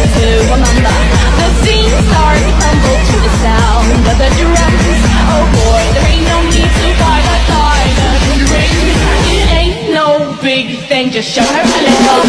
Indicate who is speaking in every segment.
Speaker 1: to remember. The scene starts to tumble to the sound of the drums. Oh boy, there ain't no need to fight a silent ring. It ain't no big thing, just show her a little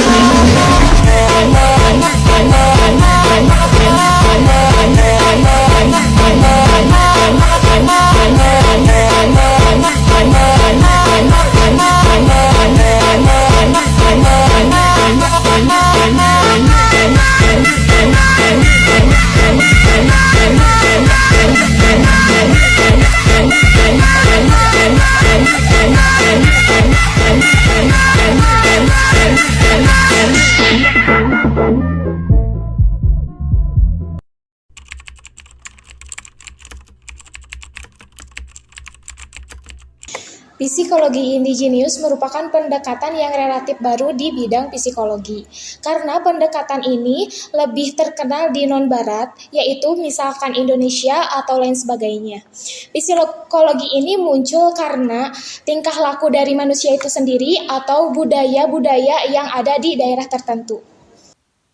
Speaker 2: Psikologi indigenous merupakan pendekatan yang relatif baru di bidang psikologi. Karena pendekatan ini lebih terkenal di non-barat, yaitu misalkan Indonesia atau lain sebagainya. Psikologi ini muncul karena tingkah laku dari manusia itu sendiri atau budaya-budaya yang ada di daerah tertentu.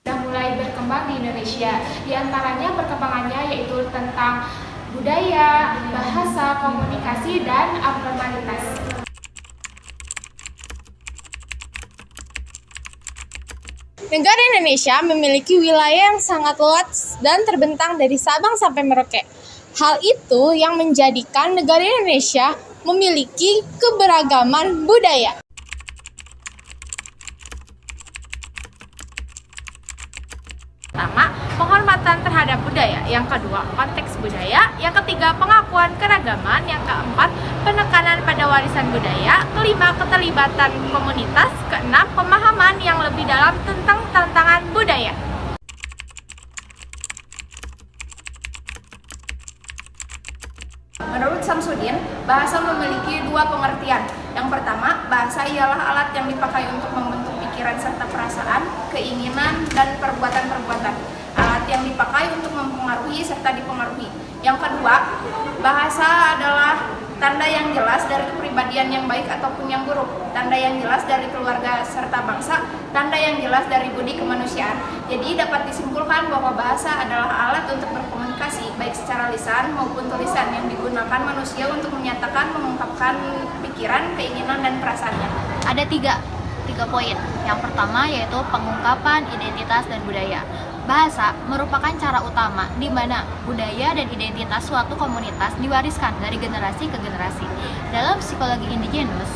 Speaker 3: Sudah mulai berkembang di Indonesia, di antaranya perkembangannya yaitu tentang budaya, bahasa, komunikasi, dan abnormalitas.
Speaker 4: Negara Indonesia memiliki wilayah yang sangat luas dan terbentang dari Sabang sampai Merauke. Hal itu yang menjadikan negara Indonesia memiliki keberagaman budaya. Pertama, penghormatan terhadap budaya. Yang kedua, konteks budaya. Yang ketiga, pengakuan keragaman. Yang keempat, penekanan pada warisan budaya. Kelima, keterlibatan komunitas. Keenam, pemahaman yang lebih dalam tentang tantangan budaya.
Speaker 3: Menurut Samsudin, bahasa memiliki dua pengertian. Yang pertama, bahasa ialah alat yang dipakai untuk membentuk pikiran serta perasaan, keinginan, dan perbuatan-perbuatan. Alat yang dipakai untuk mempengaruhi serta dipengaruhi. Yang kedua, bahasa adalah tanda yang jelas dari kepribadian yang baik ataupun yang buruk, tanda yang jelas dari keluarga serta bangsa, tanda yang jelas dari budi kemanusiaan. Jadi dapat disimpulkan bahwa bahasa adalah alat untuk berkomunikasi, baik secara lisan maupun tulisan, yang digunakan manusia untuk menyatakan, mengungkapkan pikiran, keinginan, dan perasaannya.
Speaker 5: Ada tiga poin. Yang pertama yaitu pengungkapan identitas dan budaya. Bahasa merupakan cara utama di mana budaya dan identitas suatu komunitas diwariskan dari generasi ke generasi. Dalam psikologi indigenous,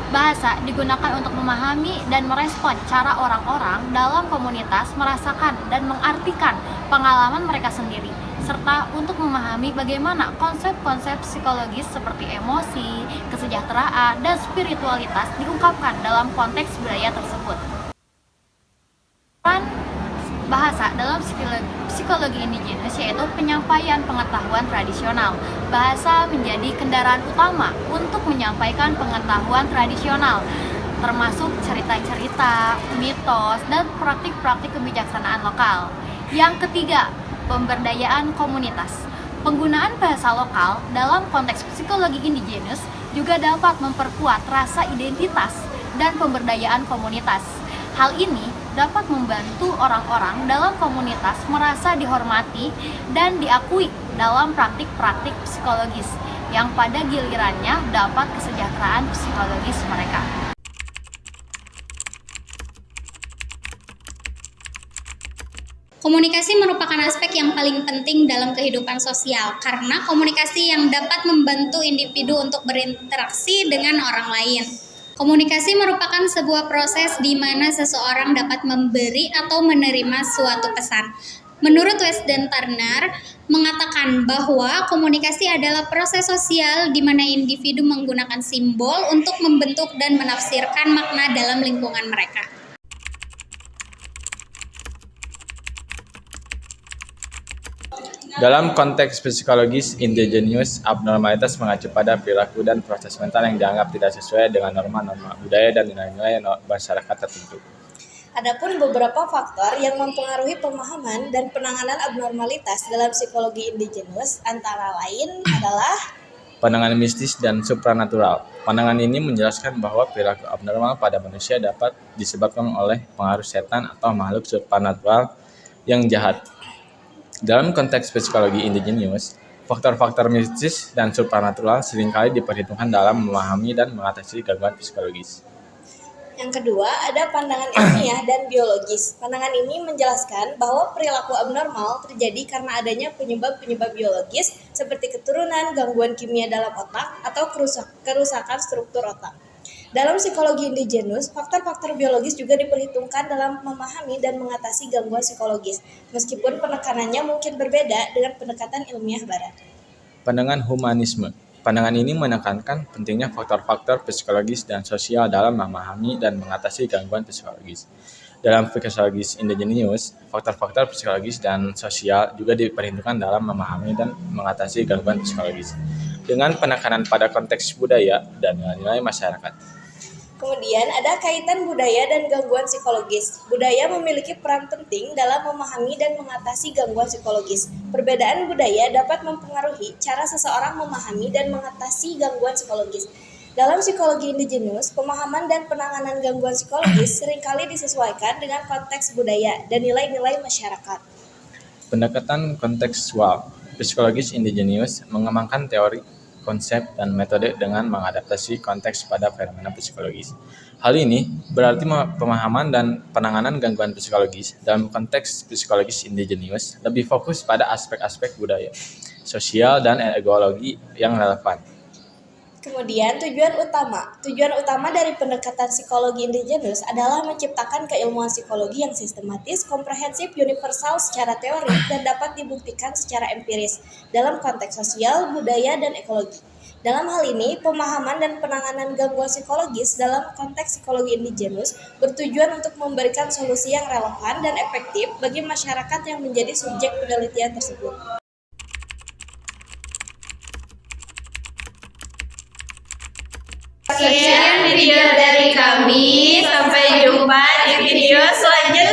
Speaker 5: bahasa digunakan untuk memahami dan merespon cara orang-orang dalam komunitas merasakan dan mengartikan pengalaman mereka sendiri, serta untuk memahami bagaimana konsep-konsep psikologis seperti emosi, kesejahteraan, dan spiritualitas diungkapkan dalam konteks budaya tersebut. Bahasa dalam psikologi indigenous yaitu penyampaian pengetahuan tradisional. Bahasa menjadi kendaraan utama untuk menyampaikan pengetahuan tradisional, termasuk cerita-cerita, mitos, dan praktik-praktik kebijaksanaan lokal. Yang ketiga, pemberdayaan komunitas. Penggunaan bahasa lokal dalam konteks psikologi indigenous juga dapat memperkuat rasa identitas dan pemberdayaan komunitas. Hal ini dapat membantu orang-orang dalam komunitas merasa dihormati dan diakui dalam praktik-praktik psikologis yang pada gilirannya dapat kesejahteraan psikologis mereka.
Speaker 6: Komunikasi merupakan aspek yang paling penting dalam kehidupan sosial karena komunikasi yang dapat membantu individu untuk berinteraksi dengan orang lain. Komunikasi merupakan sebuah proses di mana seseorang dapat memberi atau menerima suatu pesan. Menurut Weston Turner mengatakan bahwa komunikasi adalah proses sosial di mana individu menggunakan simbol untuk membentuk dan menafsirkan makna dalam lingkungan mereka.
Speaker 7: Dalam konteks psikologis indigenous, abnormalitas mengacu pada perilaku dan proses mental yang dianggap tidak sesuai dengan norma-norma budaya dan nilai-nilai masyarakat tertentu.
Speaker 8: Adapun beberapa faktor yang mempengaruhi pemahaman dan penanganan abnormalitas dalam psikologi indigenous antara lain adalah
Speaker 7: pandangan mistis dan supranatural. Pandangan ini menjelaskan bahwa perilaku abnormal pada manusia dapat disebabkan oleh pengaruh setan atau makhluk supranatural yang jahat. Dalam konteks psikologi indigenous, faktor-faktor mistis dan supranatural seringkali diperhitungkan dalam memahami dan mengatasi gangguan psikologis.
Speaker 8: Yang kedua, ada pandangan ilmiah dan biologis. Pandangan ini menjelaskan bahwa perilaku abnormal terjadi karena adanya penyebab-penyebab biologis seperti keturunan, gangguan kimia dalam otak, atau kerusakan struktur otak. Dalam psikologi indigenous, faktor-faktor biologis juga diperhitungkan dalam memahami dan mengatasi gangguan psikologis, meskipun penekanannya mungkin berbeda dengan pendekatan ilmiah barat.
Speaker 7: Pandangan humanisme. Pandangan ini menekankan pentingnya faktor-faktor psikologis dan sosial dalam memahami dan mengatasi gangguan psikologis. Dalam psikologis indigenous, faktor-faktor psikologis dan sosial juga diperhitungkan dalam memahami dan mengatasi gangguan psikologis, dengan penekanan pada konteks budaya dan nilai-nilai masyarakat.
Speaker 8: Kemudian ada kaitan budaya dan gangguan psikologis. Budaya memiliki peran penting dalam memahami dan mengatasi gangguan psikologis. Perbedaan budaya dapat mempengaruhi cara seseorang memahami dan mengatasi gangguan psikologis. Dalam psikologi indigenous, pemahaman dan penanganan gangguan psikologis seringkali disesuaikan dengan konteks budaya dan nilai-nilai masyarakat.
Speaker 7: Pendekatan kontekstual. Psikologis indigenous mengembangkan teori, konsep, dan metode dengan mengadaptasi konteks pada fenomena psikologis. Hal ini berarti pemahaman dan penanganan gangguan psikologis dalam konteks psikologis indigenous lebih fokus pada aspek-aspek budaya, sosial, dan ekologi yang relevan.
Speaker 8: Kemudian Tujuan utama dari pendekatan psikologi indigenous adalah menciptakan keilmuan psikologi yang sistematis, komprehensif, universal secara teori, dan dapat dibuktikan secara empiris dalam konteks sosial, budaya, dan ekologi. Dalam hal ini, pemahaman dan penanganan gangguan psikologis dalam konteks psikologi indigenous bertujuan untuk memberikan solusi yang relevan dan efektif bagi masyarakat yang menjadi subjek penelitian tersebut.
Speaker 3: Sekian video dari kami, sampai jumpa di video selanjutnya.